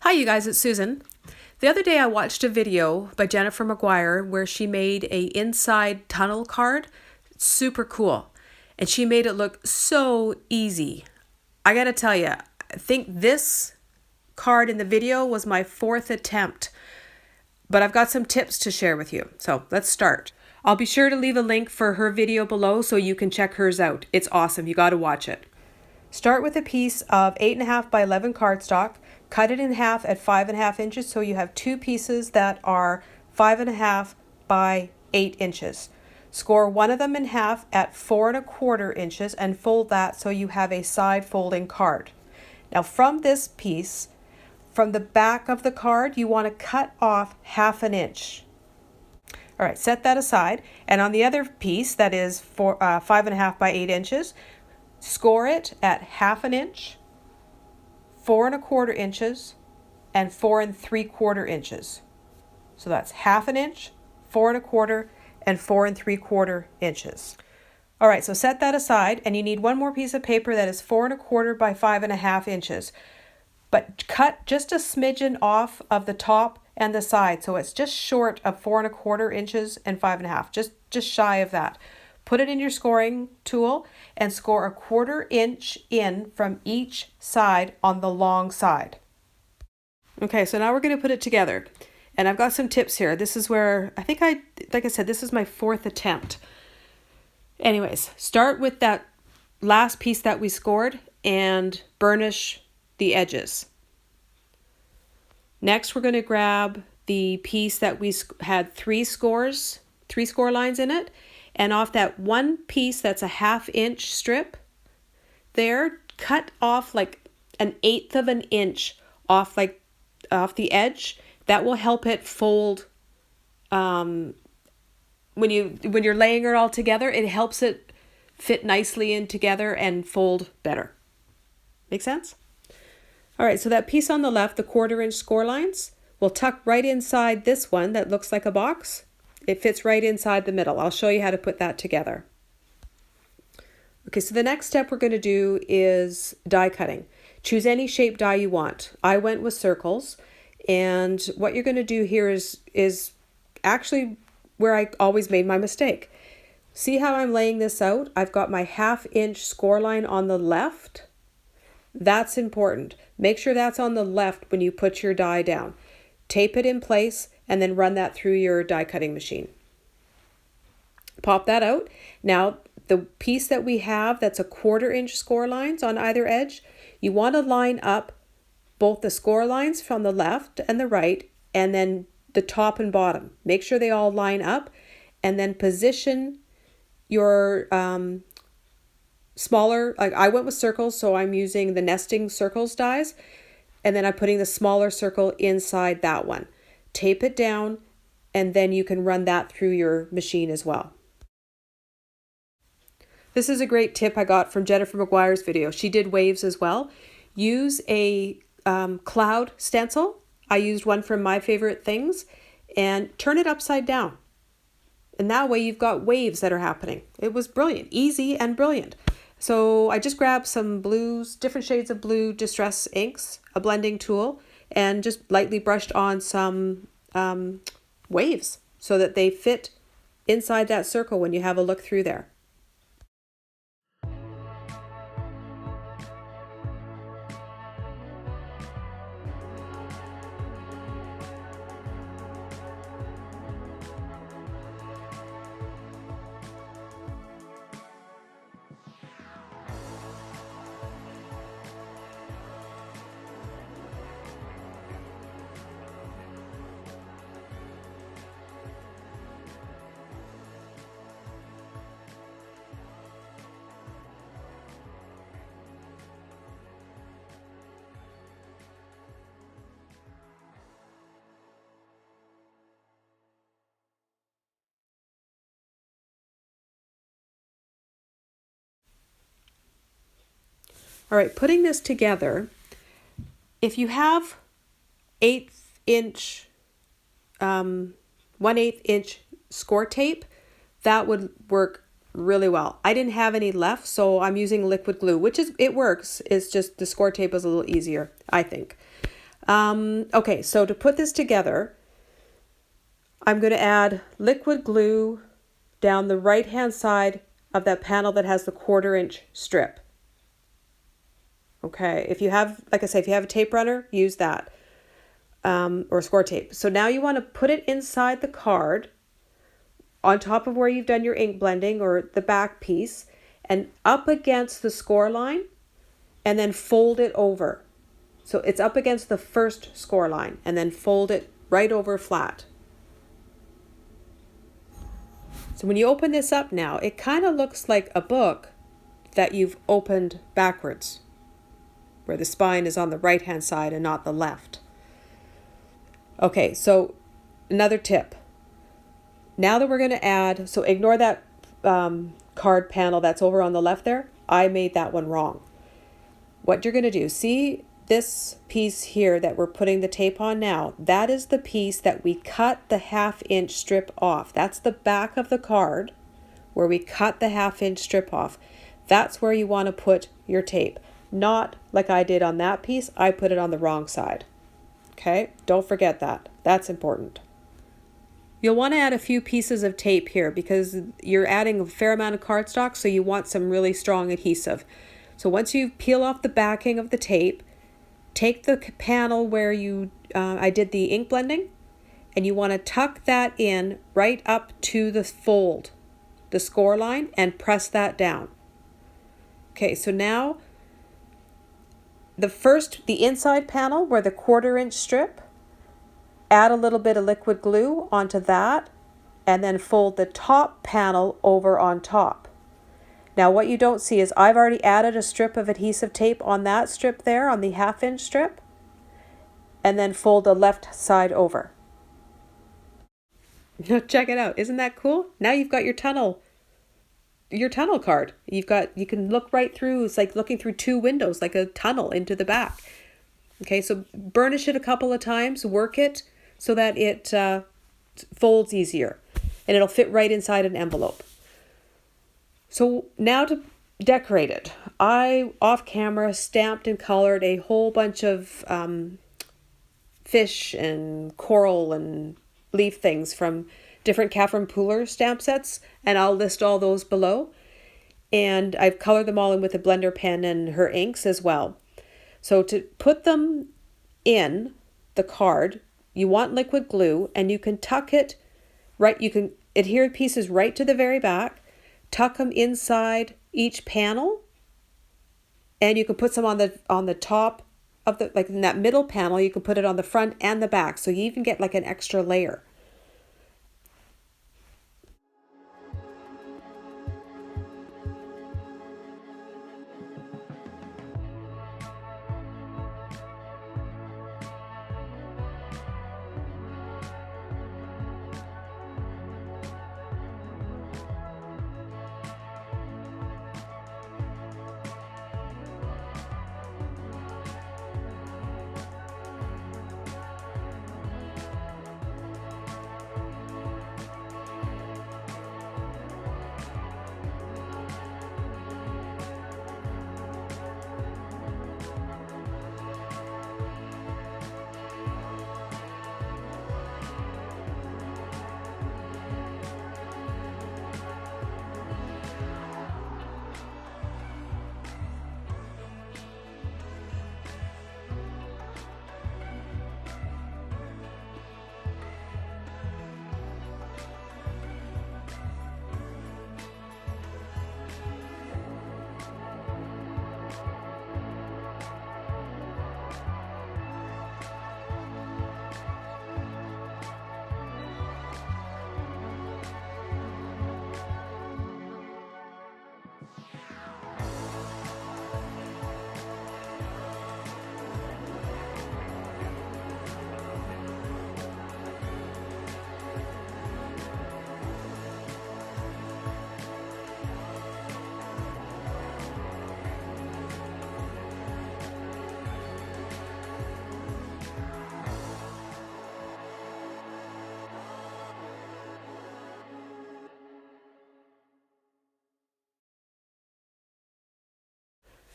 Hi, you guys, it's Susan. The other day I watched a video by Jennifer Mcguire where she made a inside tunnel card. Super cool. And she made it look so easy. I gotta tell you, I think this card in the video was my fourth attempt, but I've got some tips to share with you. So let's start. I'll be sure to leave a link for her video below so you can check hers out. It's awesome. You gotta watch it. Start with a piece of 8.5 by 11 cardstock. Cut it in half at 5.5 inches so you have two pieces that are 5.5 by 8 inches. Score one of them in half at 4.25 inches and fold that so you have a side folding card. Now from this piece, from the back of the card, you want to cut off 1/2 inch. All right, set that aside. And on the other piece that is 5.5 by 8 inches, score it at 1/2 inch, 4.25 inches, and 4.75 inches. So that's 1/2 inch, 4.25, and 4.75 inches. All right, so set that aside, and you need one more piece of paper that is 4.25 by 5.5 inches. But cut just a smidgen off of the top and the side, so it's just short of 4.25 inches and 5.5, just shy of that. Put it in your scoring tool and score 1/4 inch in from each side on the long side. Okay, so now we're going to put it together. And I've got some tips here. This is where, like I said, this is my fourth attempt. Anyways, start with that last piece that we scored and burnish the edges. Next, we're going to grab the piece that we had three score lines in it. And off that one piece that's a 1/2 inch strip there, cut off like 1/8 of an inch off the edge. That will help it fold when you're laying it all together. It helps it fit nicely in together and fold better. Make sense? All right, so that piece on the left, the 1/4 inch score lines, will tuck right inside this one that looks like a box. It fits right inside the middle. I'll show you how to put that together. Okay, so the next step we're going to do is die cutting. Choose any shape die you want. I went with circles, and what you're going to do here is actually where I always made my mistake. See how I'm laying this out? I've got my 1/2 inch score line on the left. That's important. Make sure that's on the left when you put your die down. Tape it in place and then run that through your die cutting machine. Pop that out. Now, the piece that we have that's a 1/4 inch score lines on either edge, you want to line up both the score lines from the left and the right, and then the top and bottom. Make sure they all line up, and then position your smaller, like I went with circles, so I'm using the nesting circles dies, and then I'm putting the smaller circle inside that one. Tape it down, and then you can run that through your machine as well. This is a great tip I got from Jennifer Mcguire's video. She did waves as well. Use a cloud stencil. I used one from My Favorite Things, and turn it upside down. And that way you've got waves that are happening. It was brilliant, easy and brilliant. So I just grabbed some blues, different shades of blue distress inks, a blending tool, and just lightly brushed on some waves so that they fit inside that circle when you have a look through there. All right, putting this together, if you have 1/8 inch score tape, that would work really well. I didn't have any left, so I'm using liquid glue, it works. It's just the score tape is a little easier, I think. Okay, so to put this together, I'm going to add liquid glue down the right-hand side of that panel that has the 1/4-inch strip. Okay, if you have, like I say, if you have a tape runner, use that, or score tape. So now you want to put it inside the card on top of where you've done your ink blending or the back piece and up against the score line and then fold it over. So it's up against the first score line and then fold it right over flat. So when you open this up now, it kind of looks like a book that you've opened backwards, where the spine is on the right-hand side and not the left. Okay, so another tip. Now that we're going to add, so ignore that card panel that's over on the left there. I made that one wrong. What you're going to do, see this piece here that we're putting the tape on now, that is the piece that we cut the 1/2-inch strip off. That's the back of the card where we cut the 1/2-inch strip off. That's where you want to put your tape. Not like I did on that piece, I put it on the wrong side. Okay, don't forget that. That's important. You'll want to add a few pieces of tape here because you're adding a fair amount of cardstock, so you want some really strong adhesive. So once you peel off the backing of the tape, take the panel where I did the ink blending, and you want to tuck that in right up to the fold, the score line, and press that down. Okay, so now the inside panel where the 1/4-inch strip, add a little bit of liquid glue onto that, and then fold the top panel over on top. Now what you don't see is I've already added a strip of adhesive tape on that strip there, on the 1/2-inch strip, and then fold the left side over. Check it out. Isn't that cool? Now you've got your tunnel card. You can look right through. It's like looking through two windows, like a tunnel into the back. Okay, so burnish it a couple of times, work it so that it folds easier, and it'll fit right inside an envelope. So now to decorate it, I, off camera, stamped and colored a whole bunch of fish and coral and leaf things from different Catherine Pooler stamp sets, and I'll list all those below. And I've colored them all in with a blender pen and her inks as well. So to put them in the card, you want liquid glue, and you can tuck it right, you can adhere pieces right to the very back, tuck them inside each panel, and you can put some on the top of the, like in that middle panel, you can put it on the front and the back, so you even get like an extra layer.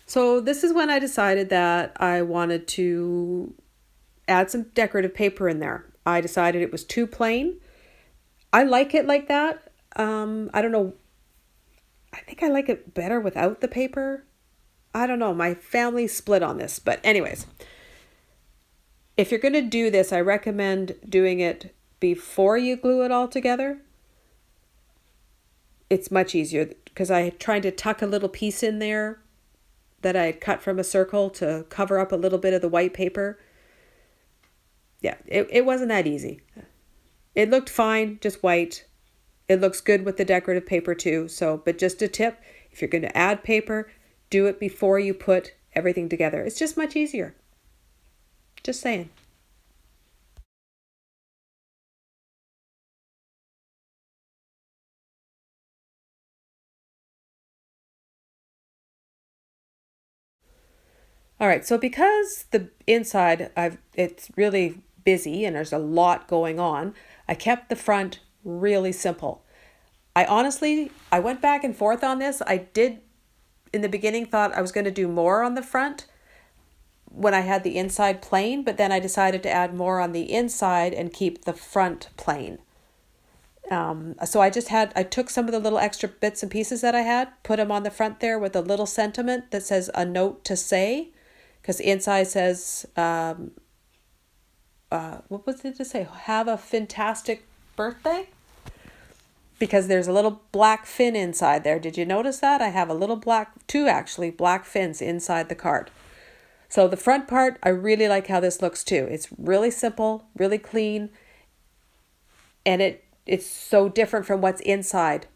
So this is when I decided that I wanted to add some decorative paper in there. I decided it was too plain. I like it like that. I don't know. I think I like it better without the paper. I don't know. My family split on this. But anyways, if you're going to do this, I recommend doing it before you glue it all together. It's much easier because I tried to tuck a little piece in there that I had cut from a circle to cover up a little bit of the white paper. Yeah, it wasn't that easy. It looked fine, just white. It looks good with the decorative paper too. So, but just a tip, if you're going to add paper, do it before you put everything together. It's just much easier. Just saying. All right, so because the inside it's really busy and there's a lot going on, I kept the front really simple. I went back and forth on this. I did in the beginning thought I was going to do more on the front when I had the inside plain, but then I decided to add more on the inside and keep the front plain. So I took some of the little extra bits and pieces that I had, put them on the front there with a little sentiment that says a note to say, because the inside says, what was it to say? Have a fantastic birthday? Because there's a little black fin inside there. Did you notice that? I have two actually, black fins inside the card. So the front part, I really like how this looks too. It's really simple, really clean, and it's so different from what's inside,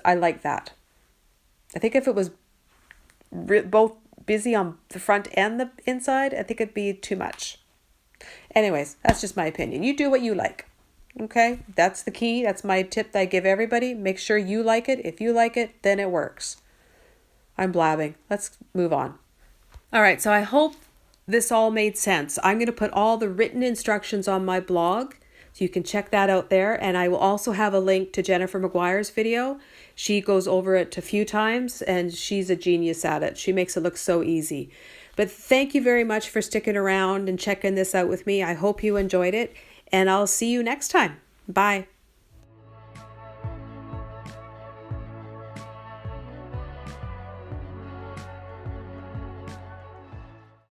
I like that. I think if it was both busy on the front and the inside, I think it'd be too much. Anyways, that's just my opinion. You do what you like. Okay, that's the key. That's my tip that I give everybody. Make sure you like it. If you like it, then it works. I'm blabbing. Let's move on. All right, so I hope this all made sense. I'm going to put all the written instructions on my blog, so you can check that out there. And I will also have a link to Jennifer Mcguire's video. She goes over it a few times, and she's a genius at it. She makes it look so easy. But thank you very much for sticking around and checking this out with me. I hope you enjoyed it. And I'll see you next time. Bye.